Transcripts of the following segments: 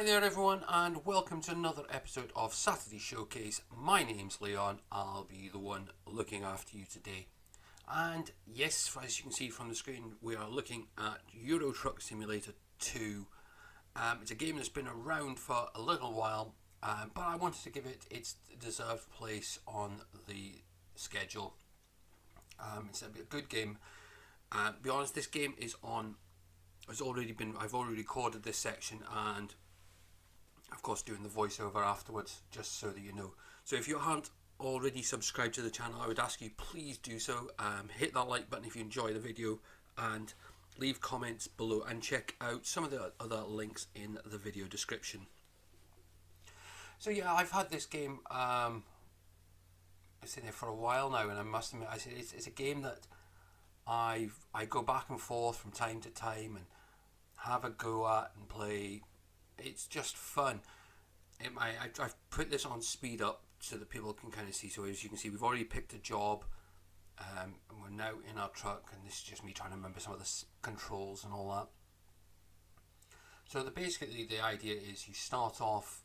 Hi there everyone and welcome to another episode of Saturday Showcase. My name's Leon, I'll be the one looking after you today. And yes, as you can see from the screen, we are looking at Euro Truck Simulator 2. It's a game that's been around for a little while, but I wanted to give it its deserved place on the schedule. It's a good game. To be honest, this game is on. I've already recorded this section and of course doing the voiceover afterwards, just so that you know. So if you aren't already subscribed to the channel, I would ask you please do so. Hit that like button if you enjoy the video and leave comments below, and check out some of the other links in the video description. So yeah, I've had this game it's in there for a while now, and I must admit, it's a game that I go back and forth from time to time and have a go at and play. It's just fun. I've put this on speed up so that people can kind of see. So as you can see, we've already picked a job, and we're now in our truck, and this is just me trying to remember some of the controls and all that. So basically the idea is you start off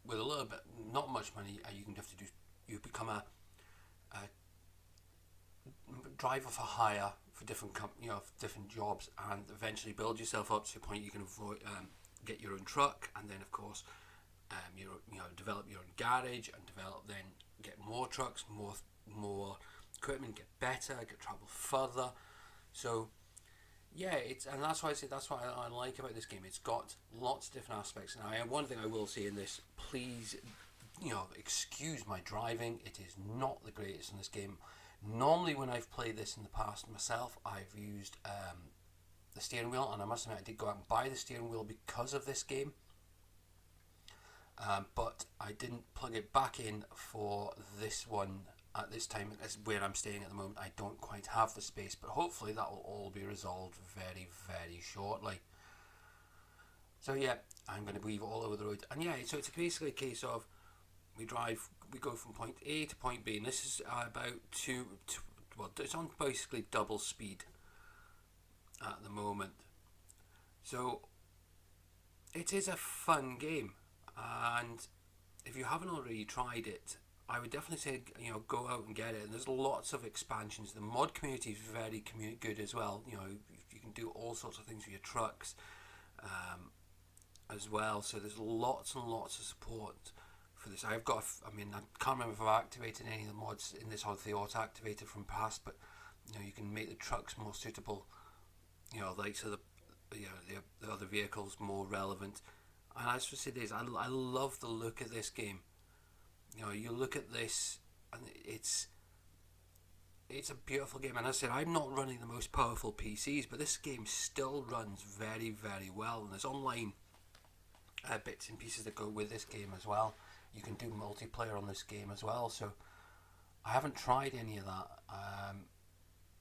with a little bit, not much money, and you become a driver for hire for different different jobs, and eventually build yourself up to the point you can get your own truck, and then of course develop your own garage, and get more trucks, more equipment, get better, travel further. So yeah, and that's why that's what I like about this game. It's got lots of different aspects. And one thing I will say in this, please, excuse my driving. It is not the greatest in this game. Normally when I've played this in the past myself, I've used the steering wheel, and I must admit I did go out and buy the steering wheel because of this game, but I didn't plug it back in for this one at this time. That's where I'm staying at the moment. I don't quite have the space, but hopefully that will all be resolved very, very shortly. So yeah, I'm going to weave all over the road, and yeah, so it's basically a case of we go from point A to point B, and this is about it's on basically double speed at the moment. So it is a fun game, and if you haven't already tried it, I would definitely say go out and get it. And there's lots of expansions. The mod community is very good as well. You can do all sorts of things with your trucks as well. So there's lots and lots of support for this. I can't remember if I've activated any of the mods in this, or if they auto-activated from past, but you can make the trucks more suitable, so the other vehicles more relevant. And I just say this, I love the look of this game. You look at this and it's a beautiful game. And as I said, I'm not running the most powerful PCs, but this game still runs very, very well, and there's online bits and pieces that go with this game as well. You can do multiplayer on this game as well, so I haven't tried any of that.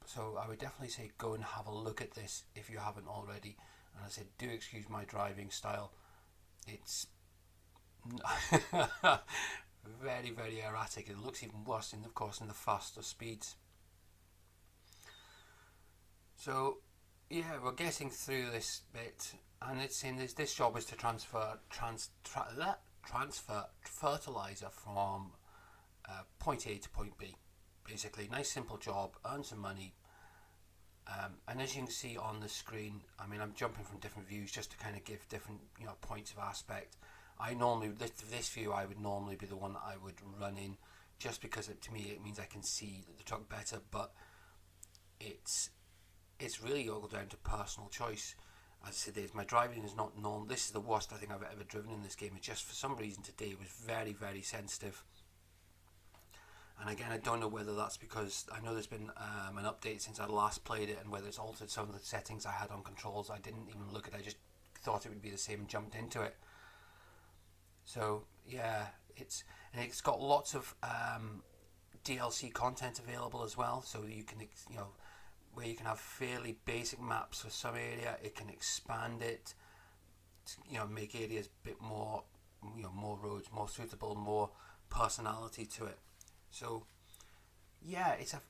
So I would definitely say go and have a look at this if you haven't already. And I said, do excuse my driving style. It's very, very erratic. It looks even worse in the faster speeds. So yeah, we're getting through this bit, and it's saying this job is to transfer fertilizer from point A to point B. Basically, nice simple job, earn some money. And as you can see on the screen, I'm jumping from different views just to kind of give different points of aspect. I normally, this view I would normally be the one that I would run in, just because to me it means I can see the truck better. But it's really all down to personal choice. As I said, my driving is not known. This is the worst I think I've ever driven in this game. It just, for some reason today, it was very, very sensitive. And again, I don't know whether that's because I know there's been an update since I last played it, and whether it's altered some of the settings I had on controls. I didn't even look at it. I just thought it would be the same and jumped into it. So yeah, it's got lots of DLC content available as well. So you can where you can have fairly basic maps for some area, it can expand it to, make areas a bit more, more roads, more suitable, more personality to it. So yeah, it's a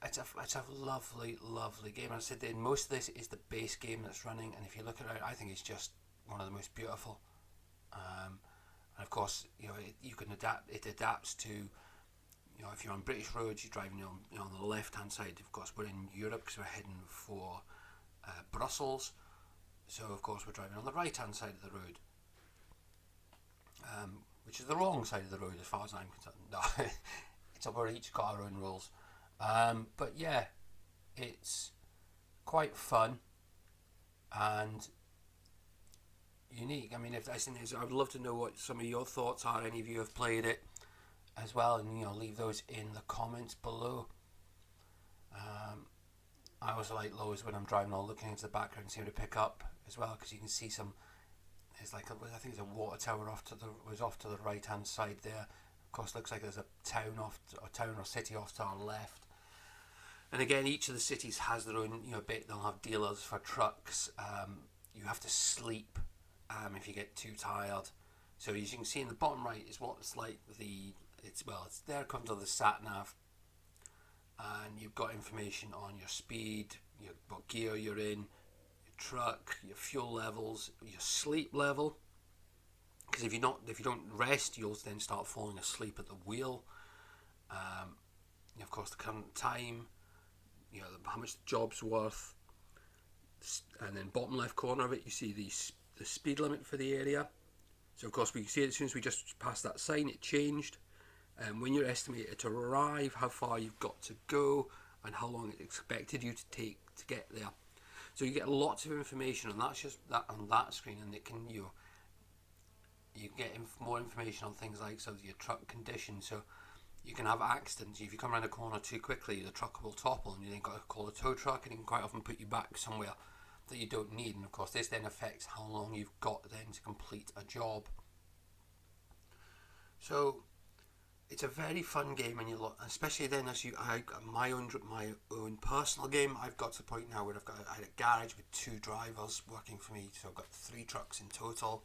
lovely, lovely game. As I said, most of this is the base game that's running, and if you look at it, I think it's just one of the most beautiful And of course, you can adapt. It adapts to, if you're on British roads, you're driving on the left-hand side. Of course, we're in Europe because we're heading for Brussels. So of course, we're driving on the right-hand side of the road, which is the wrong side of the road as far as I'm concerned. No, it's up. We're each got our own rules. But yeah, it's quite fun and unique. I mean, I would love to know what some of your thoughts are. Any of you have played it as well, and leave those in the comments below. I also like lows when I'm driving, or looking into the background and seem to pick up as well, because you can see some. There's I think it's a water tower off to the right hand side there. Of course, looks like there's a town or city off to our left. And again, each of the cities has their own bit. They'll have dealers for trucks. You have to sleep if you get too tired. So as you can see in the bottom right is what it's like. It's there comes on the sat nav, and you've got information on your speed, what gear you're in, your truck, your fuel levels, your sleep level. Because if you don't rest, you'll then start falling asleep at the wheel. Of course, the current time, how much the job's worth, and then bottom left corner of it, you see the speed limit for the area. So of course we see it as soon as we just passed that sign, it changed. When you're estimated to arrive, how far you've got to go, and how long it expected you to take to get there. So you get lots of information, and that's just that on that screen, and it can you get more information on things like your truck condition. So you can have accidents. If you come around a corner too quickly, the truck will topple, and you then got to call a tow truck, and it can quite often put you back somewhere that you don't need. And of course, this then affects how long you've got then to complete a job. So it's a very fun game, and especially then as my own personal game. I've got to the point now where I had a garage with 2 drivers working for me, so I've got 3 trucks in total,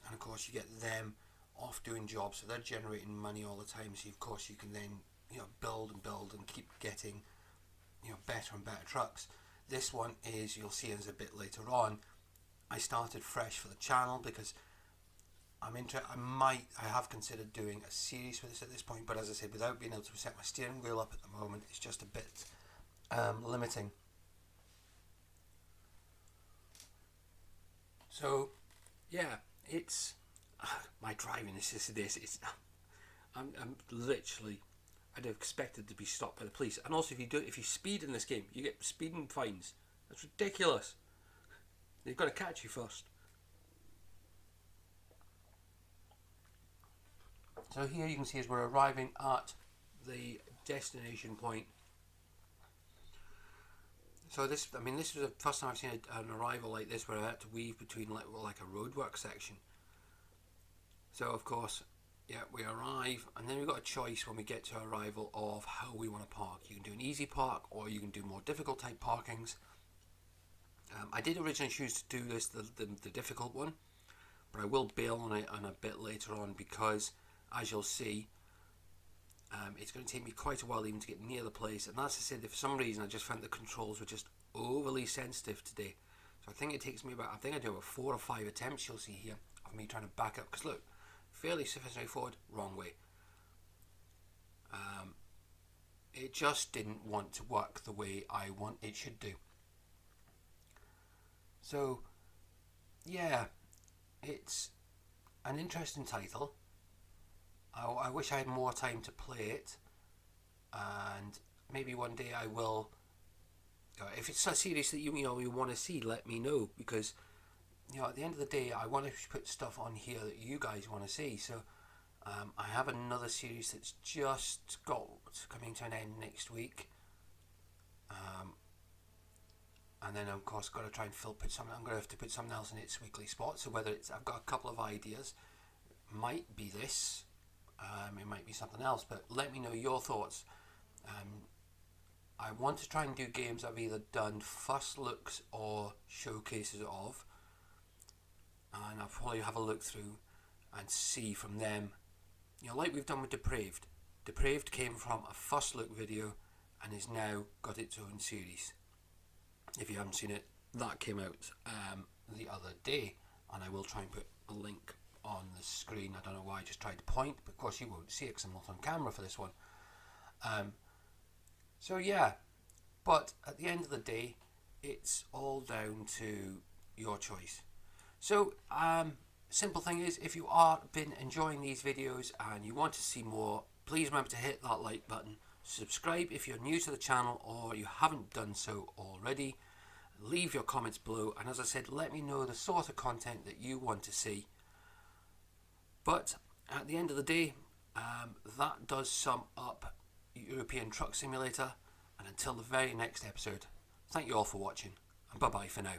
and of course you get them off doing jobs, so they're generating money all the time. So of course you can then build and keep getting better and better trucks. This one is, you'll see as a bit later on, I started fresh for the channel because I have considered doing a series for this at this point, but as I said, without being able to set my steering wheel up at the moment, it's just a bit limiting. So yeah, it's my driving is just this. I'm literally, I'd have expected to be stopped by the police. And also, if you speed in this game, you get speeding fines. That's ridiculous. They've got to catch you first. So here you can see as we're arriving at the destination point. So this was the first time I've seen an arrival like this, where I had to weave between like a roadwork section. So of course, yeah, we arrive, and then we've got a choice when we get to arrival of how we want to park. You can do an easy park, or you can do more difficult type parkings. I did originally choose to do this, the difficult one, but I will bail on it a bit later on, because as you'll see, it's going to take me quite a while even to get near the place. And as I said, for some reason I just found the controls were just overly sensitive today. So I think it takes me I do about 4 or 5 attempts, you'll see here, of me trying to back up. Because look, fairly straightforward, wrong way. It just didn't want to work the way I want it should do. So yeah, it's an interesting title. I wish I had more time to play it, and maybe one day I will. If it's a series that you want to see, let me know, because at the end of the day, I want to put stuff on here that you guys want to see. So I have another series that's just coming to an end next week, and then of course got to try and put something. I'm going to have to put something else in its weekly spot. So I've got a couple of ideas. Might be this. It might be something else, but let me know your thoughts. I want to try and do games I've either done first looks or showcases of, and I'll probably have a look through and see from them, like we've done with Depraved. Depraved came from a first look video and has now got its own series. If you haven't seen it, that came out the other day, and I will try and put a link on the screen. I don't know why I just tried to point, but of course you won't see it because I'm not on camera for this one. So yeah, but at the end of the day, it's all down to your choice. So simple thing is, if you are been enjoying these videos and you want to see more, please remember to hit that like button, subscribe if you're new to the channel or you haven't done so already, leave your comments below, and as I said, let me know the sort of content that you want to see. But at the end of the day, that does sum up European Truck Simulator, and until the very next episode, thank you all for watching, and bye bye for now.